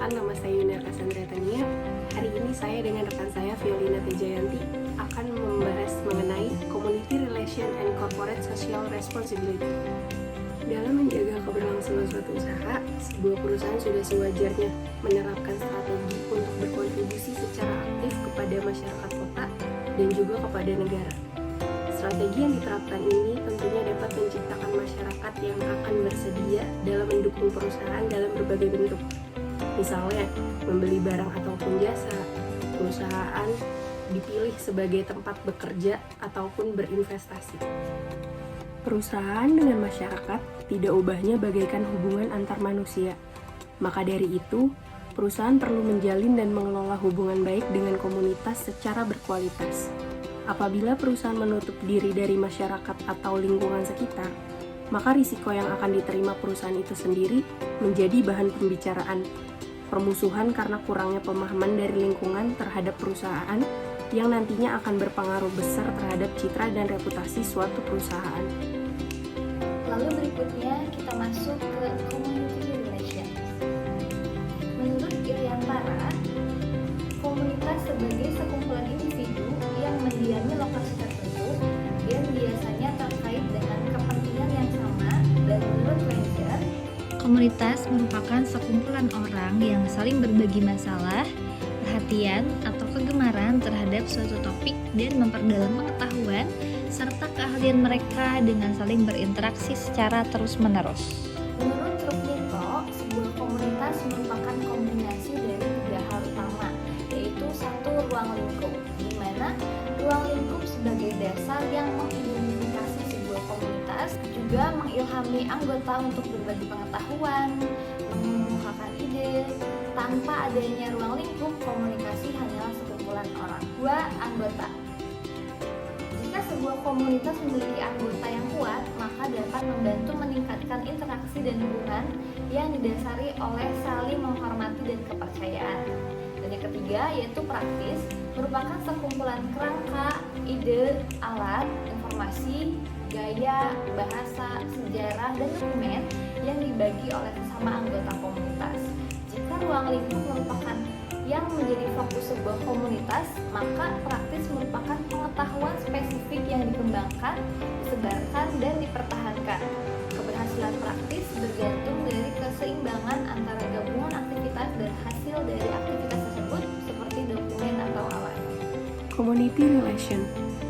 perkenalkan, nama saya Yunar Cassandra Tania. Hari ini saya dengan rekan saya Violina Tejayanti akan membahas mengenai Community Relation and Corporate Social Responsibility. Dalam menjaga keberlangsungan suatu usaha, sebuah perusahaan sudah sewajarnya menerapkan strategi untuk berkontribusi secara aktif kepada masyarakat kota dan juga kepada negara. Strategi yang diterapkan ini tentunya dapat menciptakan masyarakat yang akan bersedia dalam mendukung perusahaan dalam berbagai bentuk. Misalnya, membeli barang ataupun jasa, perusahaan dipilih sebagai tempat bekerja ataupun berinvestasi. Perusahaan dengan masyarakat tidak ubahnya bagaikan hubungan antar manusia. Maka dari itu, perusahaan perlu menjalin dan mengelola hubungan baik dengan komunitas secara berkualitas. Apabila perusahaan menutup diri dari masyarakat atau lingkungan sekitar, maka risiko yang akan diterima perusahaan itu sendiri menjadi bahan pembicaraan. Permusuhan karena kurangnya pemahaman dari lingkungan terhadap perusahaan yang nantinya akan berpengaruh besar terhadap citra dan reputasi suatu perusahaan. Lalu berikutnya kita masuk ke community relations. Menurut Iriantara, komunitas sebagai sekumpulan individu yang mendiami lokasi tertentu dan biasanya terkait dengan kepentingan yang sama, dan menurut Ranger, komunitas merupakan sekumpulan orang yang saling berbagi masalah, perhatian, atau kegemaran terhadap suatu topik dan memperdalam pengetahuan serta keahlian mereka dengan saling berinteraksi secara terus-menerus. menurut Rukmito, sebuah komunitas merupakan kombinasi dari tiga hal utama, yaitu satu, ruang lingkup, di mana ruang lingkup sebagai dasar yang mengidentifikasi sebuah komunitas, juga mengilhami anggota untuk berbagi pengetahuan, mengemukakan ide. Tanpa adanya ruang lingkup, komunikasi hanyalah sekumpulan orang. 2. Anggota. Jika sebuah komunitas memiliki anggota yang kuat, maka dapat membantu meningkatkan interaksi dan hubungan yang didasari oleh saling menghormati dan kepercayaan. Dan yang ketiga yaitu praktis, merupakan sekumpulan kerangka, ide, alat, informasi, gaya, bahasa, sejarah, dan dokumen yang dibagi oleh sesama anggota komunitas. Jika ruang lingkup merupakan yang menjadi fokus sebuah komunitas, maka praktis merupakan pengetahuan spesifik yang dikembangkan, disebarkan, dan dipertahankan. Keberhasilan praktis bergantung dari keseimbangan antara gabungan aktivitas dan hasil dari aktivitas tersebut, seperti dokumen atau alat. Community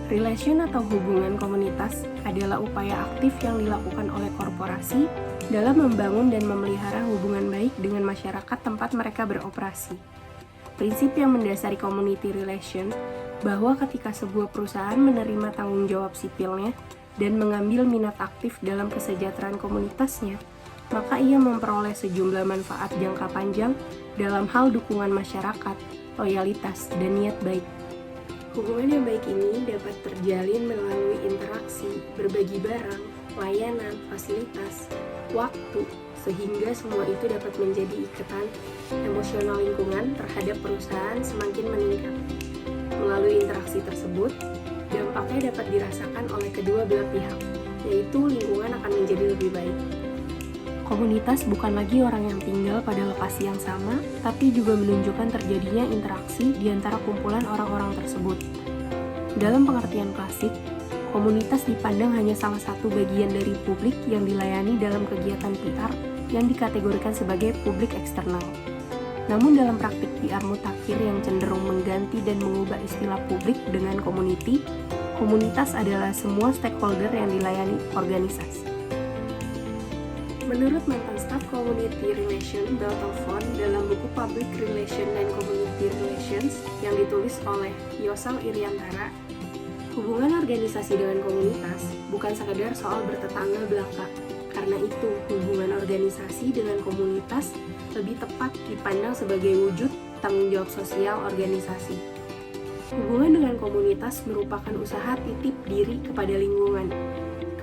relation atau hubungan komunitas adalah upaya aktif yang dilakukan oleh korporasi dalam membangun dan memelihara hubungan baik dengan masyarakat tempat mereka beroperasi. Prinsip yang mendasari community relation bahwa ketika sebuah perusahaan menerima tanggung jawab sipilnya dan mengambil minat aktif dalam kesejahteraan komunitasnya, maka ia memperoleh sejumlah manfaat jangka panjang dalam hal dukungan masyarakat, loyalitas, dan niat baik. Hubungan yang baik ini dapat terjalin melalui interaksi, berbagi barang, layanan, fasilitas, waktu, sehingga semua itu dapat menjadi ikatan emosional lingkungan terhadap perusahaan semakin meningkat. Melalui interaksi tersebut, dampaknya dapat dirasakan oleh kedua belah pihak, yaitu lingkungan akan menjadi lebih baik. Komunitas bukan lagi orang yang tinggal pada lokasi yang sama, tapi juga menunjukkan terjadinya interaksi di antara kumpulan orang-orang tersebut. Dalam pengertian klasik, komunitas dipandang hanya salah satu bagian dari publik yang dilayani dalam kegiatan PR yang dikategorikan sebagai publik eksternal. Namun dalam praktik PR mutakhir yang cenderung mengganti dan mengubah istilah publik dengan community, komunitas adalah semua stakeholder yang dilayani organisasi. Menurut mantan staf Community Relation Beltofon dalam buku Public Relation and Community Relations yang ditulis oleh Yosal Iriantara, hubungan organisasi dengan komunitas bukan sekadar soal bertetangga belaka. Karena itu, hubungan organisasi dengan komunitas lebih tepat dipandang sebagai wujud tanggung jawab sosial organisasi. Hubungan dengan komunitas merupakan usaha titip diri kepada lingkungan,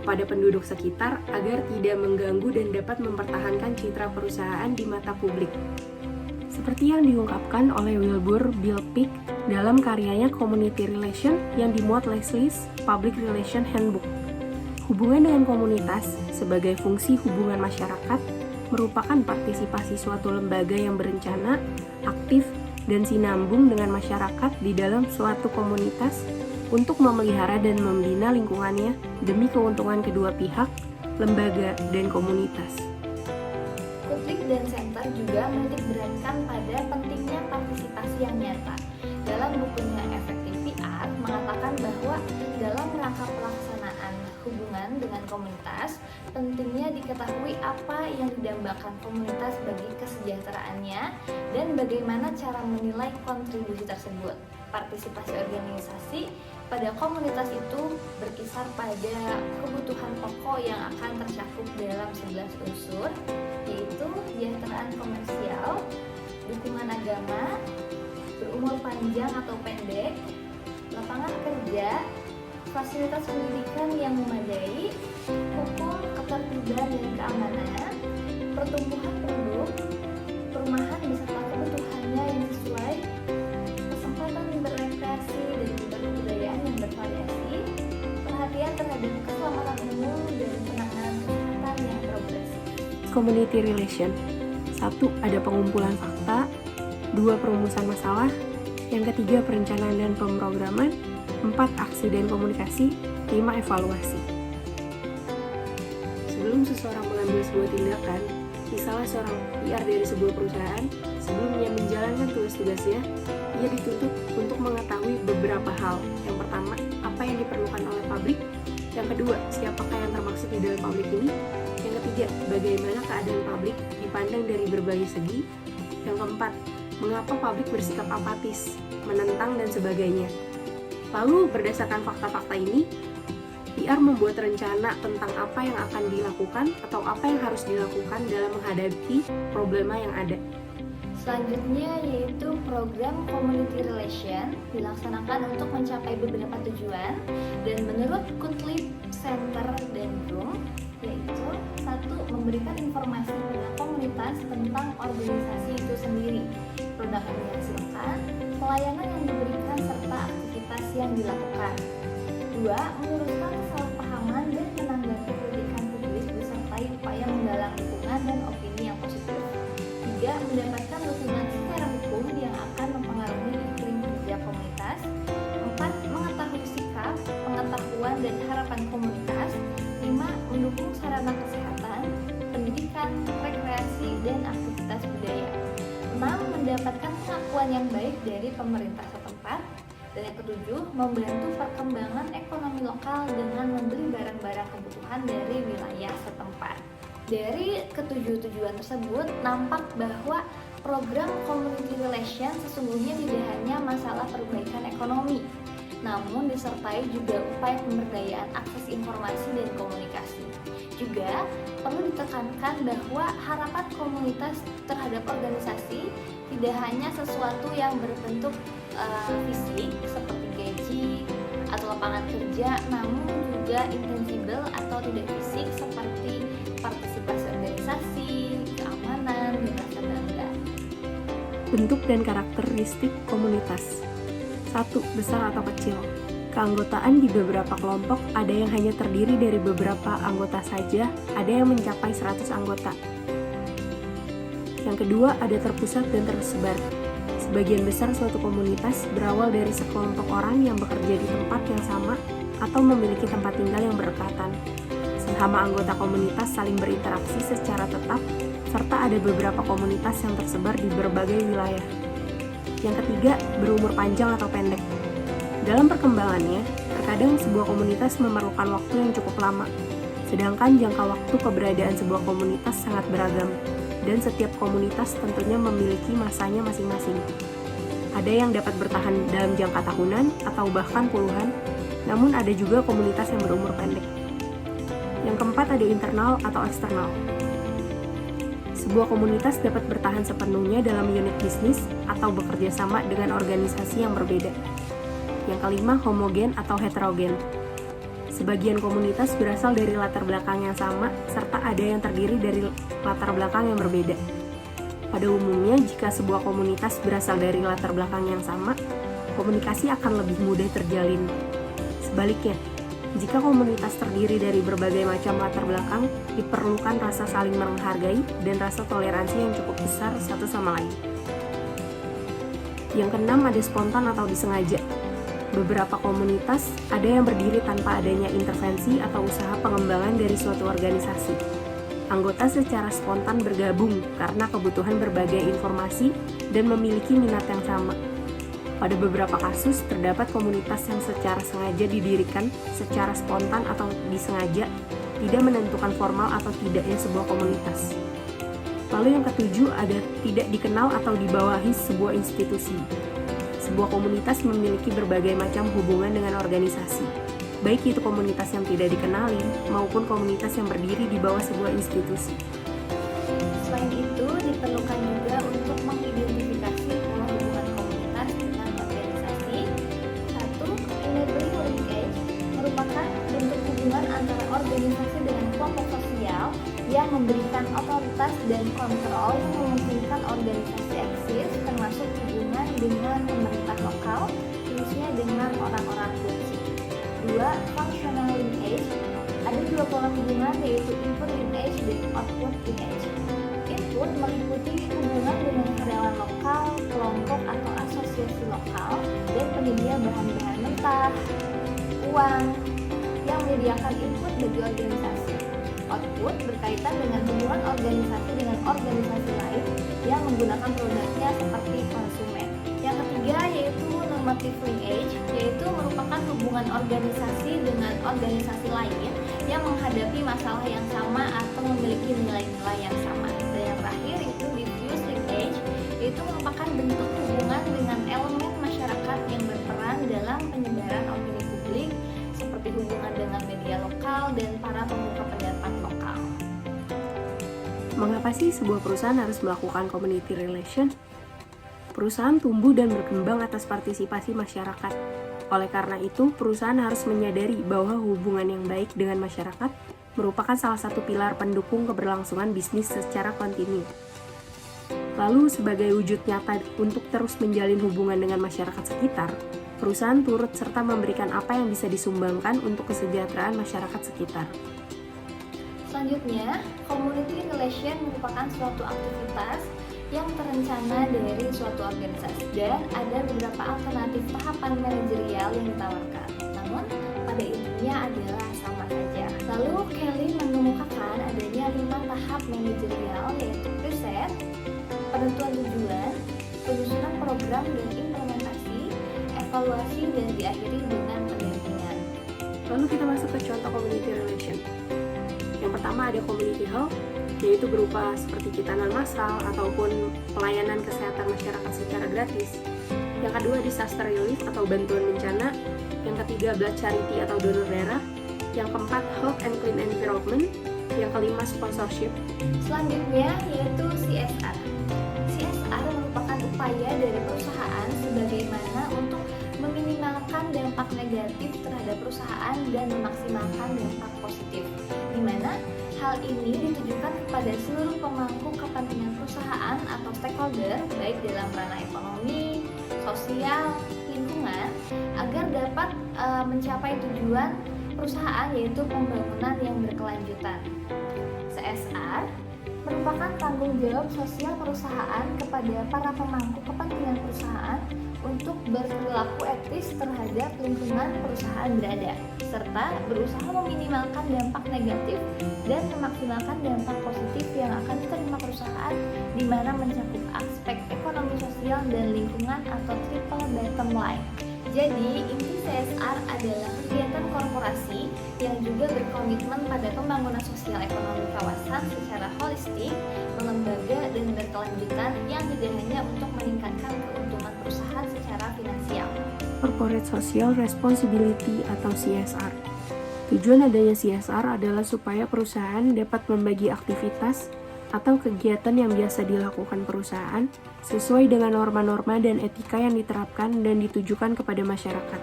kepada penduduk sekitar agar tidak mengganggu dan dapat mempertahankan citra perusahaan di mata publik. Seperti yang diungkapkan oleh Wilbur Bill Pick dalam karyanya Community Relation yang dimuat Leslie's Public Relation Handbook. Hubungan dengan komunitas sebagai fungsi hubungan masyarakat merupakan partisipasi suatu lembaga yang berencana, aktif, dan sinambung dengan masyarakat di dalam suatu komunitas untuk memelihara dan membina lingkungannya demi keuntungan kedua pihak, lembaga, dan komunitas. Kutlik dan Center juga menitikberatkan pada pentingnya partisipasi yang nyata. Dalam bukunya Efektif PR mengatakan bahwa dalam rangka pelaksanaan hubungan dengan komunitas, pentingnya diketahui apa yang didambakan komunitas bagi kesejahteraannya dan bagaimana cara menilai kontribusi tersebut. Partisipasi organisasi pada komunitas itu berkisar pada kebutuhan pokok yang akan tercakup dalam 11 unsur, yaitu kesejahteraan komersial, dukungan agama, berumur panjang atau pendek, lapangan kerja, fasilitas pendidikan yang memadai, hukum, ketertiban dan keamanan, pertumbuhan penduduk, perumahan beserta kebutuhannya yang sesuai, kesempatan berrekreasi dan kebudayaan yang bervariasi, perhatian terhadap keselamatan umum dan penanganan kesehatan yang progresif. Community relation. 1. Ada pengumpulan fakta. 2. Perumusan masalah. Yang ketiga, perencanaan dan pemrograman. 4. Aksi dan komunikasi. 5. Evaluasi. Sebelum seseorang mengambil sebuah tindakan, misalnya seorang PR dari sebuah perusahaan, sebelumnya menjalankan tugas-tugasnya, ia dituntut untuk mengetahui beberapa hal. Yang pertama, apa yang diperlukan oleh publik. Yang kedua, siapakah yang termaksud di dalam publik ini. Yang ketiga, bagaimana keadaan publik dipandang dari berbagai segi. Yang keempat, mengapa publik bersikap apatis, menentang, dan sebagainya. Lalu, berdasarkan fakta-fakta ini, PR membuat rencana tentang apa yang akan dilakukan atau apa yang harus dilakukan dalam menghadapi problema yang ada. Selanjutnya yaitu program Community Relation dilaksanakan untuk mencapai beberapa tujuan dan menurut Kutlik, Center, dan Room yaitu 1. Memberikan informasi pada komunitas tentang organisasi itu sendiri, produk yang dihasilkan, pelayanan yang diberikan, serta aktivitas yang dilakukan. 2. Meluruskan kesalahpahaman dan menanggapi kritikan publik disertai upaya menggalang dukungan dan opini yang positif. 3. Mendapatkan dukungan secara hukum yang akan mempengaruhi iklim kerja komunitas. 4. Mengetahui sikap, pengetahuan, dan harapan komunitas. 5. Mendukung sarana kesehatan, pendidikan, rekreasi, dan aktivitas budaya. 6. Mendapatkan pengakuan yang baik dari pemerintah setempat. Dan yang ketujuh, membantu perkembangan ekonomi lokal dengan membeli barang-barang kebutuhan dari wilayah setempat. Dari ketujuh tujuan tersebut, nampak bahwa program Community Relation sesungguhnya tidak hanya masalah perbaikan ekonomi, namun disertai juga upaya pemberdayaan akses informasi dan komunikasi. Juga perlu ditekankan bahwa harapan komunitas terhadap organisasi tidak hanya sesuatu yang berbentuk fisik seperti gaji atau lapangan kerja, namun juga intangible atau tidak fisik seperti partisipasi organisasi, keamanan, dan rasa bangga. Bentuk dan karakteristik komunitas. 1. Besar atau kecil. Keanggotaan di beberapa kelompok ada yang hanya terdiri dari beberapa anggota saja, ada yang mencapai 100 anggota. Yang kedua, ada terpusat dan tersebar. Sebagian besar suatu komunitas berawal dari sekelompok orang yang bekerja di tempat yang sama atau memiliki tempat tinggal yang berdekatan. Sesama anggota komunitas saling berinteraksi secara tetap, serta ada beberapa komunitas yang tersebar di berbagai wilayah. Yang ketiga, berumur panjang atau pendek. Dalam perkembangannya, terkadang sebuah komunitas memerlukan waktu yang cukup lama, sedangkan jangka waktu keberadaan sebuah komunitas sangat beragam, dan setiap komunitas tentunya memiliki masanya masing-masing. Ada yang dapat bertahan dalam jangka tahunan atau bahkan puluhan, namun ada juga komunitas yang berumur pendek. Yang keempat, ada internal atau eksternal. Sebuah komunitas dapat bertahan sepenuhnya dalam unit bisnis atau bekerja sama dengan organisasi yang berbeda. Yang kelima, homogen atau heterogen. Sebagian komunitas berasal dari latar belakang yang sama, serta ada yang terdiri dari latar belakang yang berbeda. Pada umumnya, jika sebuah komunitas berasal dari latar belakang yang sama, komunikasi akan lebih mudah terjalin. Sebaliknya, Jika komunitas terdiri dari berbagai macam latar belakang, diperlukan rasa saling menghargai dan rasa toleransi yang cukup besar satu sama lain. Yang keenam, ada spontan atau disengaja. Beberapa komunitas ada yang berdiri tanpa adanya intervensi atau usaha pengembangan dari suatu organisasi. Anggota secara spontan bergabung karena kebutuhan berbagai informasi dan memiliki minat yang sama. Pada beberapa kasus, terdapat komunitas yang secara sengaja didirikan secara spontan atau disengaja, tidak menentukan formal atau tidaknya sebuah komunitas. Lalu yang ketujuh, ada tidak dikenal atau dibawahi sebuah institusi. Sebuah komunitas memiliki berbagai macam hubungan dengan organisasi, baik itu komunitas yang tidak dikenali maupun komunitas yang berdiri di bawah sebuah institusi. Selain itu, diperlukan juga untuk mengidentifikasi pola hubungan komunitas dengan organisasi. 1. Enabling linkage merupakan bentuk hubungan antara organisasi dengan kelompok sosial yang memberikan otoritas dan kontrol yang memungkinkan organisasi eksis, termasuk hubungan dengan pemerintah lokal, khususnya dengan orang-orang kunci. 2. Functional linkage. Ada dua pola hubungan, yaitu input linkage dan output linkage. Input meliputi hubungan dengan karyawan lokal, kelompok atau asosiasi lokal, dan penyedia bahan-bahan mentah, uang, yang menyediakan input bagi organisasi. Output berkaitan dengan hubungan organisasi dengan organisasi lain yang menggunakan produknya seperti konsumen. Yang ketiga yaitu normative linkage, yaitu merupakan hubungan organisasi dengan organisasi lain yang menghadapi masalah yang sama atau memiliki nilai-nilai yang sama. Dan yang terakhir yaitu diffuse linkage, yaitu merupakan bentuk hubungan dengan elemen masyarakat yang berperan dalam penyebaran opini publik, seperti hubungan dengan media lokal dan para pemuka pendapat lokal. Mengapa sih sebuah perusahaan harus melakukan community relation? Perusahaan tumbuh dan berkembang atas partisipasi masyarakat. Oleh karena itu, perusahaan harus menyadari bahwa hubungan yang baik dengan masyarakat merupakan salah satu pilar pendukung keberlangsungan bisnis secara kontinu. Lalu, sebagai wujud nyata untuk terus menjalin hubungan dengan masyarakat sekitar, perusahaan turut serta memberikan apa yang bisa disumbangkan untuk kesejahteraan masyarakat sekitar. Selanjutnya, community relation merupakan suatu aktivitas yang terencana dari suatu organisasi dan ada beberapa alternatif tahapan manajerial yang ditawarkan. Namun, pada intinya adalah sama saja. Lalu, Kelly mengemukakan adanya 5 tahap manajerial, yaitu riset, penentuan tujuan, penyusunan program dan implementasi, evaluasi, dan diakhiri dengan pendampingan. Lalu kita masuk ke contoh community relation. Yang pertama ada community health, yaitu berupa seperti kitanan massal ataupun pelayanan kesehatan masyarakat secara gratis. Yang kedua disaster relief atau bantuan bencana. Yang ketiga blood charity atau donor darah. Yang keempat health and clean environment. Yang kelima sponsorship. Selanjutnya yaitu CSR. CSR merupakan upaya dari perusahaan sebagaimana untuk meminimalkan dampak negatif terhadap perusahaan dan memaksimalkan dampak positif, di mana hal ini ditujukan kepada seluruh pemangku kepentingan perusahaan atau stakeholder, baik dalam ranah ekonomi, sosial, lingkungan, agar dapat mencapai tujuan perusahaan, yaitu pembangunan yang berkelanjutan. CSR merupakan tanggung jawab sosial perusahaan kepada para pemangku kepentingan perusahaan untuk berperilaku etis terhadap lingkungan perusahaan berada, serta berusaha meminimalkan dampak negatif dan memaksimalkan dampak positif yang akan diterima perusahaan, di mana mencakup aspek ekonomi, sosial, dan lingkungan atau triple bottom line. Jadi, inti CSR adalah kegiatan korporasi yang juga berkomitmen pada pembangunan sosial ekonomi kawasan secara holistik, melembaga, dan berkelanjutan yang tidak hanya untuk meningkatkan keuntungan perusahaan secara finansial. Corporate Social Responsibility atau CSR. Tujuan adanya CSR adalah supaya perusahaan dapat membagi aktivitas atau kegiatan yang biasa dilakukan perusahaan sesuai dengan norma-norma dan etika yang diterapkan dan ditujukan kepada masyarakat.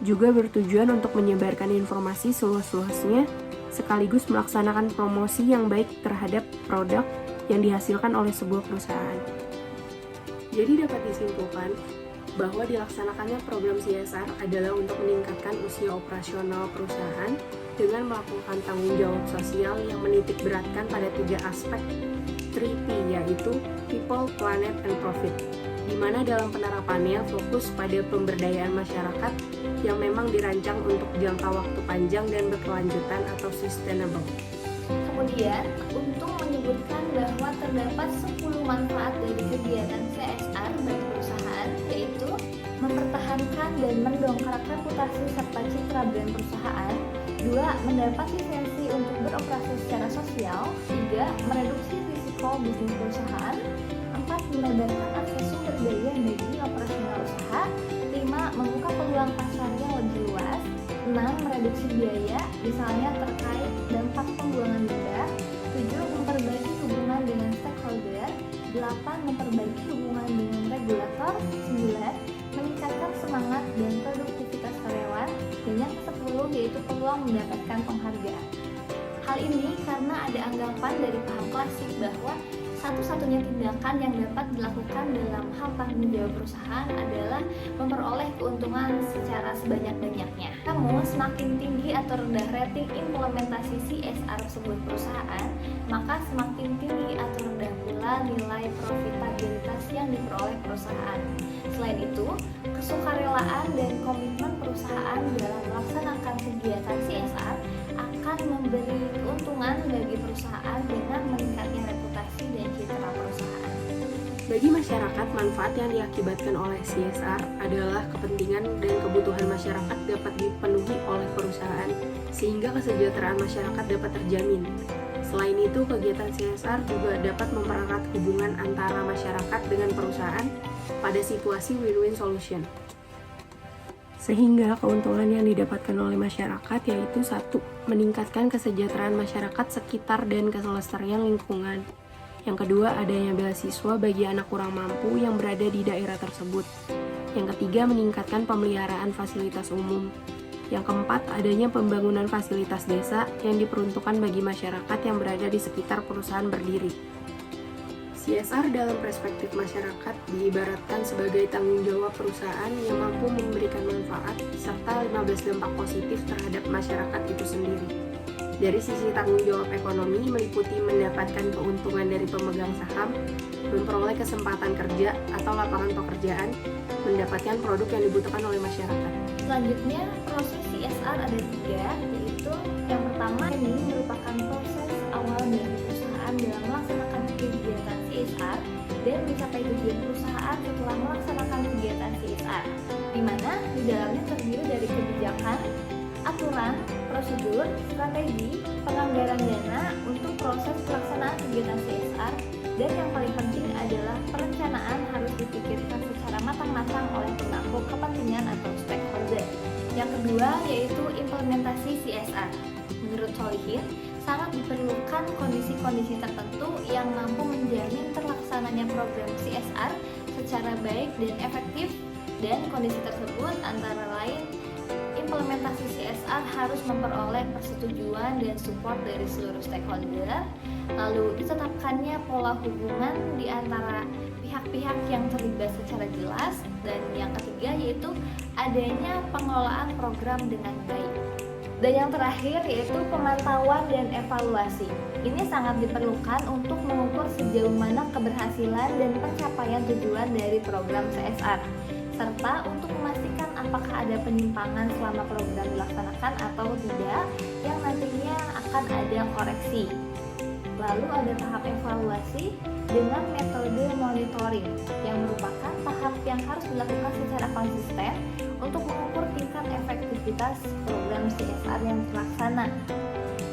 Juga bertujuan untuk menyebarkan informasi seluas-luasnya sekaligus melaksanakan promosi yang baik terhadap produk yang dihasilkan oleh sebuah perusahaan. Jadi dapat disimpulkan bahwa dilaksanakannya program CSR adalah untuk meningkatkan usia operasional perusahaan dengan melakukan tanggung jawab sosial yang menitik beratkan pada 3 aspek 3P, yaitu People, Planet, and Profit, di mana dalam penerapannya fokus pada pemberdayaan masyarakat yang memang dirancang untuk jangka waktu panjang dan berkelanjutan atau sustainable. Kemudian, Untung menyebutkan bahwa terdapat 10 manfaat dari kegiatan CSR bagi perusahaan, yaitu mempertahankan dan mendongkrak reputasi serta citra brand perusahaan. 2. Mendapat lisensi untuk beroperasi secara sosial. 3. Mereduksi risiko bisnis perusahaan. 4. Melebarkan akses sumber daya bagi operasional usaha. 5. Membuka peluang pasar yang lebih luas. 6. Mereduksi biaya, misalnya terkait dampak pembuangan limbah. 7. Memperbaiki hubungan dengan stakeholder. 8. Memperbaiki hubungan dengan regulator. 9. Meningkatkan semangat dan produktivitas karyawan. Dan yang ke-10 yaitu peluang mendapatkan penghargaan. Hal ini karena ada anggapan dari paham klasik bahwa satu-satunya tindakan yang dapat dilakukan dalam hal tanggung jawab perusahaan adalah memperoleh keuntungan secara sebanyak-banyaknya. Namun, semakin tinggi atau rendah rating implementasi CSR sebuah perusahaan, maka semakin tinggi atau rendah pula nilai profitabilitas yang diperoleh perusahaan. Selain itu, kesukarelaan dan komitmen perusahaan dalam melaksanakan kegiatan CSR akan memberi keuntungan bagi perusahaan dengan meningkatnya reputasi dan citra perusahaan. Bagi masyarakat, manfaat yang diakibatkan oleh CSR adalah kepentingan dan kebutuhan masyarakat dapat dipenuhi oleh perusahaan, sehingga kesejahteraan masyarakat dapat terjamin. Selain itu, kegiatan CSR juga dapat mempererat hubungan antara masyarakat dengan perusahaan pada situasi win-win solution. Sehingga keuntungan yang didapatkan oleh masyarakat yaitu 1. Meningkatkan kesejahteraan masyarakat sekitar dan kelestarian lingkungan. Yang kedua, adanya beasiswa bagi anak kurang mampu yang berada di daerah tersebut. Yang ketiga, meningkatkan pemeliharaan fasilitas umum. Yang keempat, adanya pembangunan fasilitas desa yang diperuntukkan bagi masyarakat yang berada di sekitar perusahaan berdiri. CSR dalam perspektif masyarakat diibaratkan sebagai tanggung jawab perusahaan yang mampu memberikan manfaat serta 15 dampak positif terhadap masyarakat itu sendiri. Dari sisi tanggung jawab ekonomi meliputi mendapatkan keuntungan dari pemegang saham, memperoleh kesempatan kerja atau lapangan pekerjaan, mendapatkan produk yang dibutuhkan oleh masyarakat. Selanjutnya, proses CSR ada 3, yaitu yang pertama ini merupakan proses awal dari perusahaan dalam melaksanakan kegiatan CSR dan mencapai tujuan perusahaan setelah melaksanakan kegiatan CSR, di mana di dalamnya terdiri dari kebijakan, aturan, prosedur, strategi, penganggaran dana untuk proses pelaksanaan kegiatan CSR, dan yang paling penting adalah perencanaan harus dipikirkan secara matang-matang oleh pemangku kepentingan atau stakeholder. Yang kedua yaitu implementasi CSR. Menurut Solihin, sangat diperlukan kondisi-kondisi tertentu yang mampu menjamin terlaksananya program CSR secara baik dan efektif, dan kondisi tersebut antara lain implementasi CSR harus memperoleh persetujuan dan support dari seluruh stakeholder, lalu ditetapkannya pola hubungan di antara pihak-pihak yang terlibat secara jelas, dan yang ketiga yaitu adanya pengelolaan program dengan baik. Dan yang terakhir yaitu pemantauan dan evaluasi. Ini sangat diperlukan untuk mengukur sejauh mana keberhasilan dan pencapaian tujuan dari program CSR, serta untuk memastikan apakah ada penyimpangan selama program dilaksanakan atau tidak yang nantinya akan ada koreksi. Lalu ada tahap evaluasi dengan metode monitoring yang merupakan tahap yang harus dilakukan secara konsisten untuk mengukur tingkat efektivitas program CSR yang terlaksana.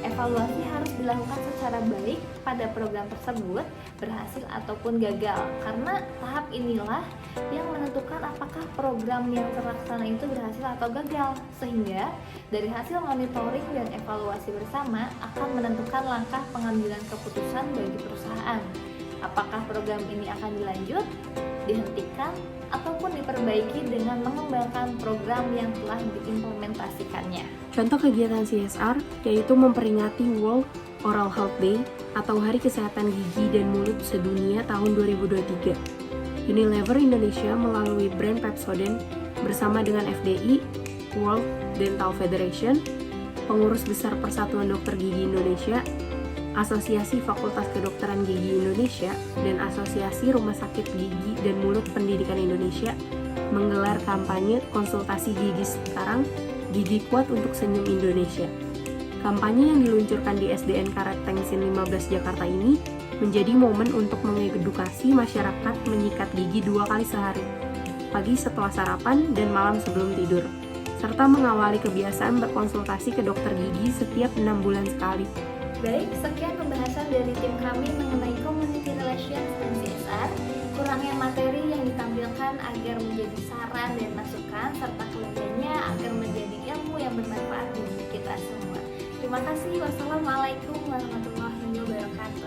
Evaluasi harus dilakukan secara baik pada program tersebut, berhasil ataupun gagal, karena tahap inilah yang menentukan apakah program yang terlaksana itu berhasil atau gagal, sehingga dari hasil monitoring dan evaluasi bersama akan menentukan langkah pengambilan keputusan bagi perusahaan. Apakah program ini akan dilanjut, dihentikan, ataupun diperbaiki dengan mengembangkan program yang telah diimplementasikannya. Contoh kegiatan CSR yaitu memperingati World Oral Health Day atau Hari Kesehatan Gigi dan Mulut Sedunia tahun 2023. Unilever Indonesia melalui brand Pepsodent bersama dengan FDI, World Dental Federation, Pengurus Besar Persatuan Dokter Gigi Indonesia, Asosiasi Fakultas Kedokteran Gigi Indonesia, dan Asosiasi Rumah Sakit Gigi dan Mulut Pendidikan Indonesia menggelar kampanye konsultasi gigi sekarang, Gigi Kuat untuk Senyum Indonesia. Kampanye yang diluncurkan di SDN Karet Tengsin 15 Jakarta ini menjadi momen untuk mengedukasi masyarakat menyikat gigi 2 kali sehari, pagi setelah sarapan dan malam sebelum tidur, serta mengawali kebiasaan berkonsultasi ke dokter gigi setiap 6 bulan sekali. Baik, sekian pembahasan dari tim kami mengenai Community Relations dan CSR. Kurangnya materi yang ditampilkan agar menjadi saran dan masukan, serta kelebihannya agar menjadi ilmu yang bermanfaat bagi kita semua. Terima kasih. Wassalamualaikum warahmatullahi wabarakatuh.